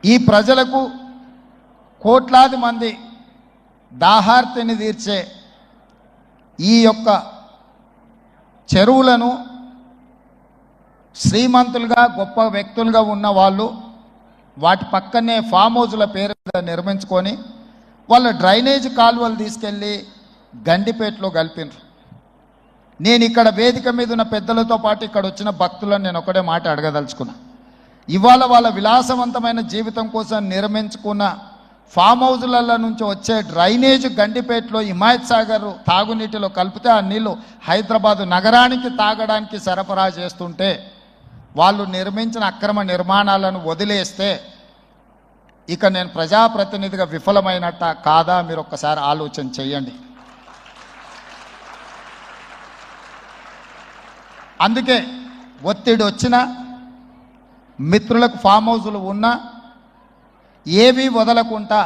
ఈ ప్రజలకు కోట్లాది మంది దాహార్తిని తీర్చే ఈ యొక్క చెరువులను శ్రీమంతులుగా గొప్ప వ్యక్తులుగా ఉన్న వాళ్ళు వాటి పక్కనే ఫామ్ హౌజ్ల పేరు నిర్మించుకొని వాళ్ళ డ్రైనేజ్ కాలువలు తీసుకెళ్ళి గండిపేటలో కలిపినారు. నేను ఇక్కడ వేదిక మీద ఉన్న పెద్దలతో పాటు ఇక్కడ వచ్చిన భక్తులను నేను ఒకటే మాట అడగదలుచుకున్నా. ఇవాళ వాళ్ళ విలాసవంతమైన జీవితం కోసం నిర్మించుకున్న ఫామ్ హౌజ్ల నుంచి వచ్చే డ్రైనేజ్ గండిపేటలో హిమాయత్ సాగర్ తాగునీటిలో కలిపితే ఆ నీళ్లు హైదరాబాదు నగరానికి తాగడానికి సరఫరా చేస్తుంటే వాళ్ళు నిర్మించిన అక్రమ నిర్మాణాలను వదిలేస్తే ఇక నేను ప్రజాప్రతినిధిగా విఫలమైనట్ట కాదా మీరు ఒక్కసారి ఆలోచన చేయండి. అందుకే ఒత్తిడి వచ్చినా మిత్రులకు ఫామ్ హౌజులు ఉన్నా ఏవి వదలకుండా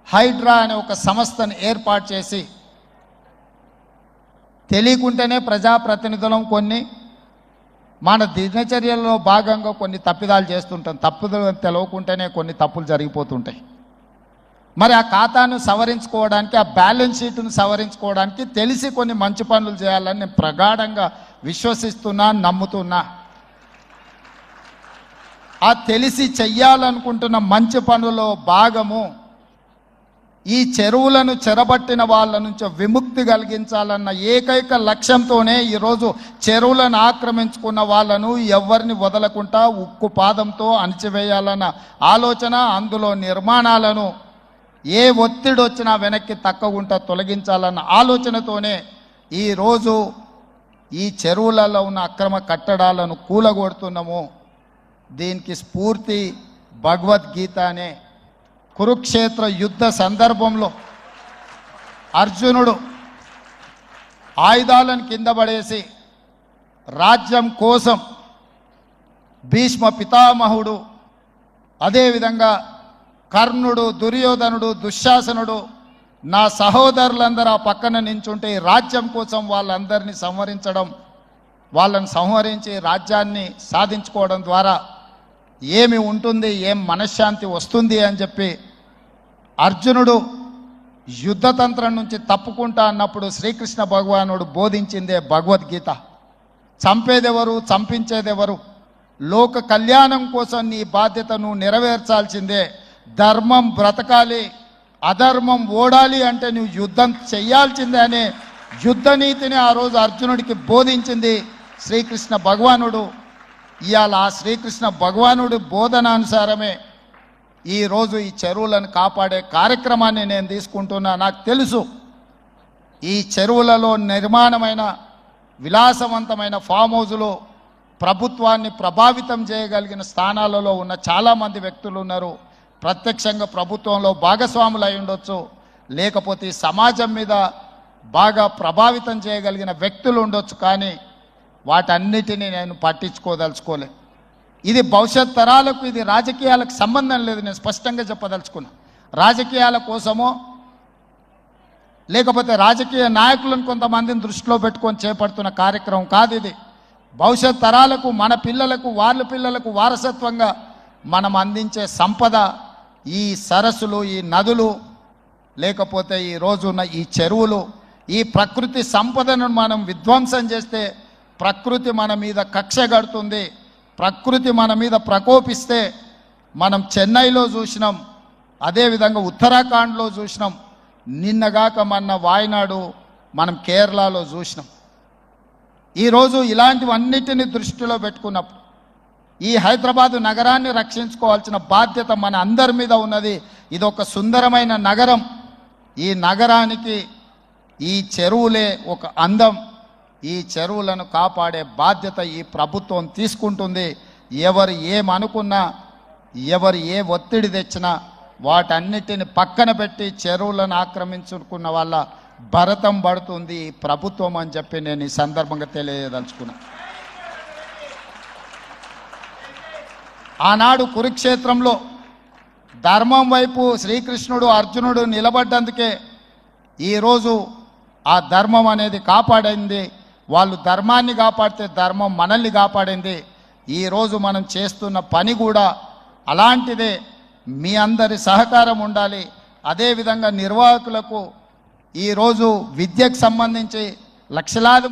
హైడ్రా అనే ఒక సంస్థను ఏర్పాటు చేసి తెలియకుంటేనే ప్రజాప్రతినిధులం కొన్ని మన దినచర్యల్లో భాగంగా కొన్ని తప్పిదాలు చేస్తుంటాం. తప్పులు తెలవకుంటేనే కొన్ని తప్పులు జరిగిపోతుంటాయి. మరి ఆ ఖాతాను సవరించుకోవడానికి ఆ బ్యాలెన్స్ షీట్ను సవరించుకోవడానికి తెలిసి కొన్ని మంచి పనులు చేయాలని నేను ప్రగాఢంగా విశ్వసిస్తున్నా, నమ్ముతున్నా. ఆ తెలిసి చెయ్యాలనుకుంటున్న మంచి పనుల్లో భాగము ఈ చెరువులను చెరబట్టిన వాళ్ళ నుంచి విముక్తి కలిగించాలన్న ఏకైక లక్ష్యంతోనే ఈరోజు చెరువులను ఆక్రమించుకున్న వాళ్ళను ఎవరిని వదలకుండా ఉక్కు పాదంతో అణిచివేయాలన్న ఆలోచన, అందులో నిర్మాణాలను ఏ ఒత్తిడి వచ్చినా వెనక్కి తక్కకుండా తొలగించాలన్న ఆలోచనతోనే ఈరోజు ఈ చెరువులలో ఉన్న అక్రమ కట్టడాలను కూలగొడుతున్నాము. దీనికి స్ఫూర్తి భగవద్గీత అనే కురుక్షేత్ర యుద్ధ సందర్భంలో అర్జునుడు ఆయుధాలను కింద పడేసి రాజ్యం కోసం భీష్మ పితామహుడు, అదేవిధంగా కర్ణుడు, దుర్యోధనుడు, దుశ్శాసనుడు, నా సహోదరులందరూ ఆ పక్కన నించుంటే ఈ రాజ్యం కోసం వాళ్ళందరినీ సంహరించడం, వాళ్ళని సంహరించి రాజ్యాన్ని సాధించుకోవడం ద్వారా ఏమి ఉంటుంది, ఏం మనశ్శాంతి వస్తుంది అని చెప్పి అర్జునుడు యుద్ధతంత్రం నుంచి తప్పుకుంటా అన్నప్పుడు శ్రీకృష్ణ భగవానుడు బోధించిందే భగవద్గీత. చంపేదెవరు, చంపించేదెవరు, లోక కళ్యాణం కోసం నీ బాధ్యతను నెరవేర్చాల్సిందే. ధర్మం బ్రతకాలి, అధర్మం ఓడాలి అంటే నువ్వు యుద్ధం చెయ్యాల్సిందే అనే యుద్ధ నీతిని ఆ రోజు అర్జునుడికి బోధించింది శ్రీకృష్ణ భగవానుడు. ఇవాళ ఆ శ్రీకృష్ణ భగవానుడి బోధనానుసారమే ఈరోజు ఈ చెరువులను కాపాడే కార్యక్రమాన్ని నేను తీసుకుంటున్నా. నాకు తెలుసు ఈ చెరువులలో నిర్మాణమైన విలాసవంతమైన ఫామ్ హౌజులు ప్రభుత్వాన్ని ప్రభావితం చేయగలిగిన స్థానాలలో ఉన్న చాలామంది వ్యక్తులు ఉన్నారు. ప్రత్యక్షంగా ప్రభుత్వంలో భాగస్వాములు అయి ఉండొచ్చు, లేకపోతే సమాజం మీద బాగా ప్రభావితం చేయగలిగిన వ్యక్తులు ఉండొచ్చు. కానీ వాటన్నిటినీ నేను పట్టించుకోదలుచుకోలే. ఇది భవిష్యత్ తరాలకు, ఇది రాజకీయాలకు సంబంధం లేదు. నేను స్పష్టంగా చెప్పదలుచుకున్నా. రాజకీయాల కోసమో లేకపోతే రాజకీయ నాయకులను కొంతమందిని దృష్టిలో పెట్టుకొని చేపడుతున్న కార్యక్రమం కాదు ఇది. భవిష్యత్ తరాలకు, మన పిల్లలకు, వాళ్ళ పిల్లలకు వారసత్వంగా మనం అందించే సంపద ఈ సరస్సులు, ఈ నదులు, లేకపోతే ఈ రోజున్న ఈ చెరువులు. ఈ ప్రకృతి సంపదను మనం విధ్వంసం చేస్తే ప్రకృతి మన మీద కక్ష కడుతుంది. ప్రకృతి మన మీద ప్రకోపిస్తే మనం చెన్నైలో చూసినాం, అదేవిధంగా ఉత్తరాఖండ్లో చూసినాం, నిన్నగాక మొన్న వాయనాడు మనం కేరళలో చూసినాం. ఈరోజు ఇలాంటివన్నిటిని దృష్టిలో పెట్టుకున్నప్పుడు ఈ హైదరాబాదు నగరాన్ని రక్షించుకోవాల్సిన బాధ్యత మన అందరి మీద ఉన్నది. ఇది ఒక సుందరమైన నగరం. ఈ నగరానికి ఈ చెరువులే ఒక అందం. ఈ చెరువులను కాపాడే బాధ్యత ఈ ప్రభుత్వం తీసుకుంటుంది. ఎవరు ఏమనుకున్నా, ఎవరు ఏ ఒత్తిడి తెచ్చినా వాటన్నిటిని పక్కన పెట్టి చెరువులను ఆక్రమించుకున్న వాళ్ళ భరతం పడుతుంది ఈ ప్రభుత్వం అని చెప్పి నేను ఈ సందర్భంగా తెలియదలుచుకున్నా. ఆనాడు కురుక్షేత్రంలో ధర్మం వైపు శ్రీకృష్ణుడు, అర్జునుడు నిలబడ్డందుకే ఈరోజు ఆ ధర్మం అనేది కాపాడింది. వాళ్ళు ధర్మాన్ని కాపాడితే ధర్మం మనల్ని కాపాడింది. ఈరోజు మనం చేస్తున్న పని కూడా అలాంటిదే. మీ అందరి సహకారం ఉండాలి. అదేవిధంగా నిర్వాహకులకు ఈరోజు విద్యకు సంబంధించి లక్షలాది